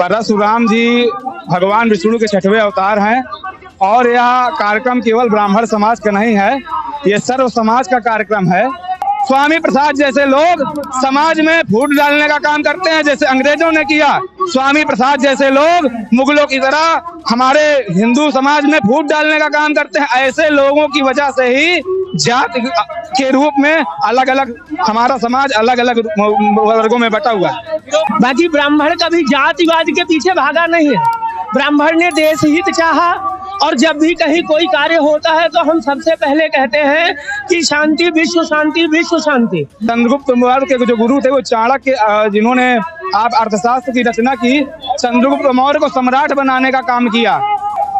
परशुराम जी भगवान विष्णु के 6वें अवतार हैं और यह कार्यक्रम केवल ब्राह्मण समाज का नहीं है, ये सर्व समाज का कार्यक्रम है। स्वामी प्रसाद जैसे लोग समाज में फूट डालने का काम करते हैं, जैसे अंग्रेजों ने किया। स्वामी प्रसाद जैसे लोग मुगलों की तरह हमारे हिंदू समाज में फूट डालने का काम करते हैं। ऐसे लोगों की वजह से ही जाति के रूप में अलग अलग हमारा समाज अलग अलग वर्गों में बटा हुआ है। बाकी ब्राह्मण कभी जातिवाद के पीछे भागा नहीं है। ब्राह्मण ने देश हित चाहा और जब भी कहीं कोई कार्य होता है तो हम सबसे पहले कहते हैं कि शांति विश्व शांति विश्व शांति। चंद्रगुप्त मौर्य के जो गुरु थे वो चाणक्य, जिन्होंने आप अर्थशास्त्र की रचना की, चंद्रगुप्त मौर्य को सम्राट बनाने का काम किया।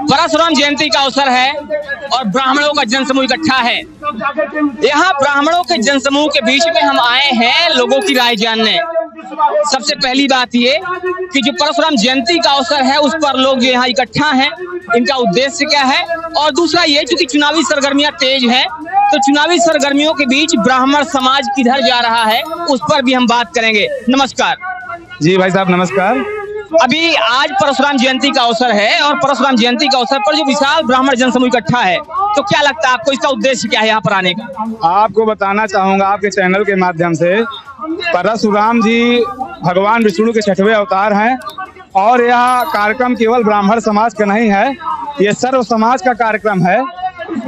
परशुराम जयंती का अवसर है और ब्राह्मणों का जनसमूह इकट्ठा है। यहाँ ब्राह्मणों के जनसमूह के बीच में हम आए हैं लोगों की राय जानने। सबसे पहली बात ये कि जो परशुराम जयंती का अवसर है उस पर लोग जो यहाँ इकट्ठा हैं, इनका उद्देश्य क्या है, और दूसरा ये चूंकि चुनावी सरगर्मियां तेज है तो चुनावी सरगर्मियों के बीच ब्राह्मण समाज किधर जा रहा है उस पर भी हम बात करेंगे। नमस्कार जी भाई साहब, नमस्कार। अभी आज परशुराम जयंती का अवसर है और परशुराम जयंती का अवसर पर जो विशाल ब्राह्मण जनसमूह इकट्ठा है, तो क्या लगता है आपको इसका उद्देश्य क्या है यहाँ पर आने का? आपको बताना चाहूंगा आपके चैनल के माध्यम से, परशुराम जी भगवान विष्णु के 6वें अवतार हैं और यह कार्यक्रम केवल ब्राह्मण समाज का नहीं है, ये सर्व समाज का कार्यक्रम है।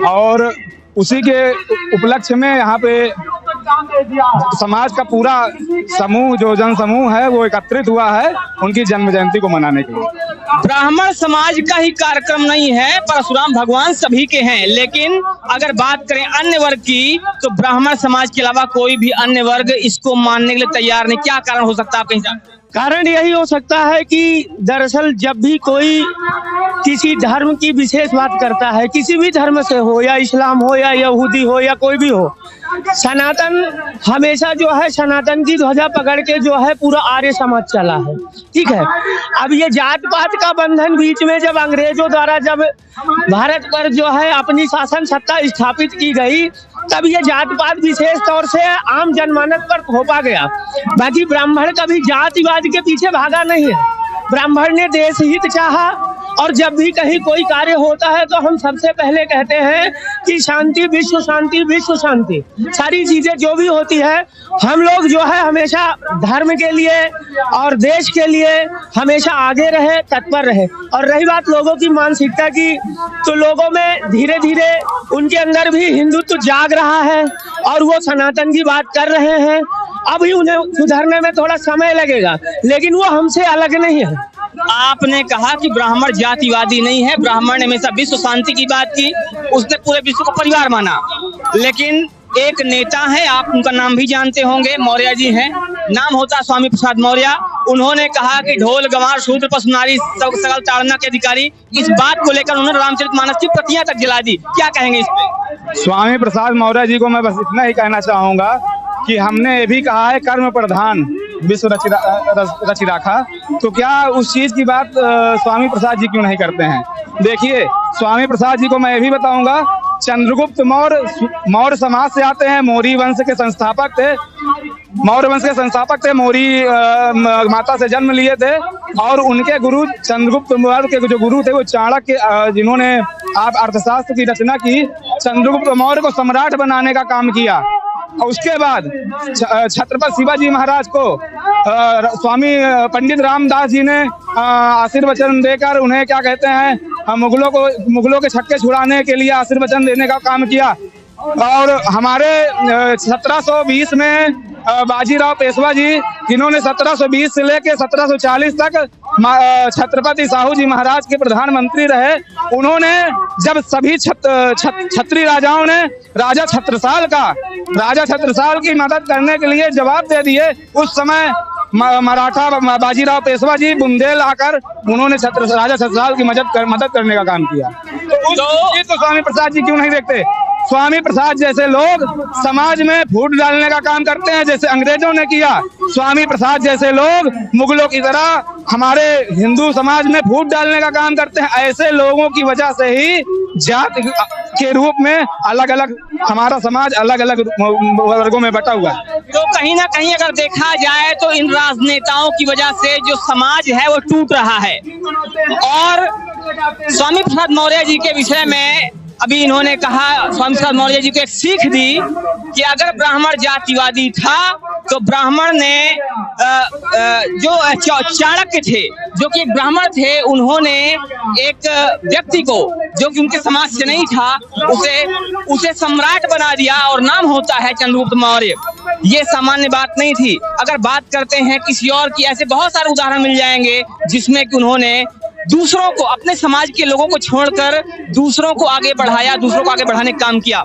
और उसी के उपलक्ष्य में यहाँ पे समाज का पूरा समूह, जो जन समूह है, वो एकत्रित हुआ है उनकी जन्म जयंती को मनाने के लिए। ब्राह्मण समाज का ही कार्यक्रम नहीं है, परशुराम भगवान सभी के हैं। लेकिन अगर बात करें अन्य वर्ग की तो ब्राह्मण समाज के अलावा कोई भी अन्य वर्ग इसको मानने के लिए तैयार नहीं। क्या कारण हो सकता है आपके हिसाब से? कारण यही हो सकता है कि दरअसल जब भी कोई किसी धर्म की विशेष बात करता है, किसी भी धर्म से हो, या इस्लाम हो या यहूदी हो या कोई भी हो, सनातन हमेशा जो है सनातन की ध्वजा पकड़ के जो है पूरा आर्य समाज चला है। ठीक है, अब ये जात पात का बंधन बीच में जब अंग्रेजों द्वारा जब भारत पर जो है अपनी शासन सत्ता स्थापित की गई, तब ये जात पात विशेष तौर से आम जनमानस पर थोपा गया। बाकी ब्राह्मण कभी जातिवाद के पीछे भागा नहीं है। ब्राह्मण ने देश हित चाहा और जब भी कहीं कोई कार्य होता है तो हम सबसे पहले कहते हैं कि शांति विश्व शांति विश्व शांति। सारी चीजें जो भी होती है, हम लोग जो है हमेशा धर्म के लिए और देश के लिए हमेशा आगे रहे, तत्पर रहे। और रही बात लोगों की मानसिकता की, तो लोगों में धीरे धीरे उनके अंदर भी हिंदुत्व जाग रहा है और वो सनातन की बात कर रहे हैं। अभी उन्हें सुधरने में थोड़ा समय लगेगा, लेकिन वो हमसे अलग नहीं है। आपने कहा कि ब्राह्मण जातिवादी नहीं है, ब्राह्मण ने हमेशा विश्व शांति की बात की, उसने पूरे विश्व को परिवार माना। लेकिन एक नेता है, आप उनका नाम भी जानते होंगे, मौर्य जी हैं, नाम होता स्वामी प्रसाद मौर्य। उन्होंने कहा कि ढोल गंवार शूद्र पशु नारी सकल ताड़ना के अधिकारी। इस बात को लेकर उन्होंने रामचरितमानस की प्रतियां तक जला दी। क्या कहेंगे इस पे? स्वामी प्रसाद मौर्य जी को मैं बस इतना ही कहना चाहूंगा कि हमने ये भी कहा है कर्म प्रधान विश्व रचि राखा, तो क्या उस चीज की बात स्वामी प्रसाद जी क्यों नहीं करते हैं? देखिए, स्वामी प्रसाद जी को मैं ये भी बताऊंगा, चंद्रगुप्त मौर्य समाज से आते हैं, मौर्य वंश के संस्थापक थे। मौर्य वंश के संस्थापक थे, मौर्य माता से जन्म लिए थे और उनके गुरु चंद्रगुप्त मौर्य के जो गुरु थे वो चाणक्य, जिन्होंने आप अर्थशास्त्र की रचना की, चंद्रगुप्त मौर्य को सम्राट बनाने का काम किया। और उसके बाद छत्रपति शिवाजी महाराज को स्वामी पंडित रामदास जी ने आशीर्वचन देकर उन्हें क्या कहते हैं, मुगलों के छक्के छुड़ाने के लिए आशीर्वचन देने का काम किया। और हमारे 1720 में बाजीराव पेशवा जी, जिन्होंने 1720 से लेकर 1740 तक छत्रपति साहू जी महाराज के प्रधानमंत्री रहे, उन्होंने जब सभी छत्री राजाओं ने राजा छत्रसाल की मदद करने के लिए जवाब दे दिए, उस समय मराठा बाजीराव पेशवा जी बुंदेल आकर उन्होंने राजा छत्रसाल की मदद करने का काम किया। तो स्वामी प्रसाद जी क्यों नहीं देखते? स्वामी प्रसाद जैसे लोग समाज में फूट डालने का काम करते हैं, जैसे अंग्रेजों ने किया। स्वामी प्रसाद जैसे लोग मुगलों की तरह हमारे हिंदू समाज में फूट डालने का काम करते हैं। ऐसे लोगों की वजह से ही जाति के रूप में अलग अलग हमारा समाज अलग अलग वर्गों में बटा हुआ है। तो कहीं ना कहीं अगर देखा जाए तो इन राजनेताओं की वजह से जो समाज है वो टूट रहा है। और स्वामी प्रसाद मौर्य जी के विषय में अभी इन्होंने कहा, स्वामी प्रसाद मौर्य जी को एक सीख दी कि अगर ब्राह्मण जातिवादी था तो ब्राह्मण ने जो चाणक्य थे, जो कि एक ब्राह्मण थे, उन्होंने एक व्यक्ति को जो कि उनके समाज से नहीं था उसे सम्राट बना दिया और नाम होता है चंद्रगुप्त मौर्य। ये सामान्य बात नहीं थी। अगर बात करते हैं किसी और की, ऐसे बहुत सारे उदाहरण मिल जाएंगे जिसमें कि उन्होंने दूसरों को, अपने समाज के लोगों को छोड़कर दूसरों को आगे बढ़ाया, दूसरों को आगे बढ़ाने का काम किया।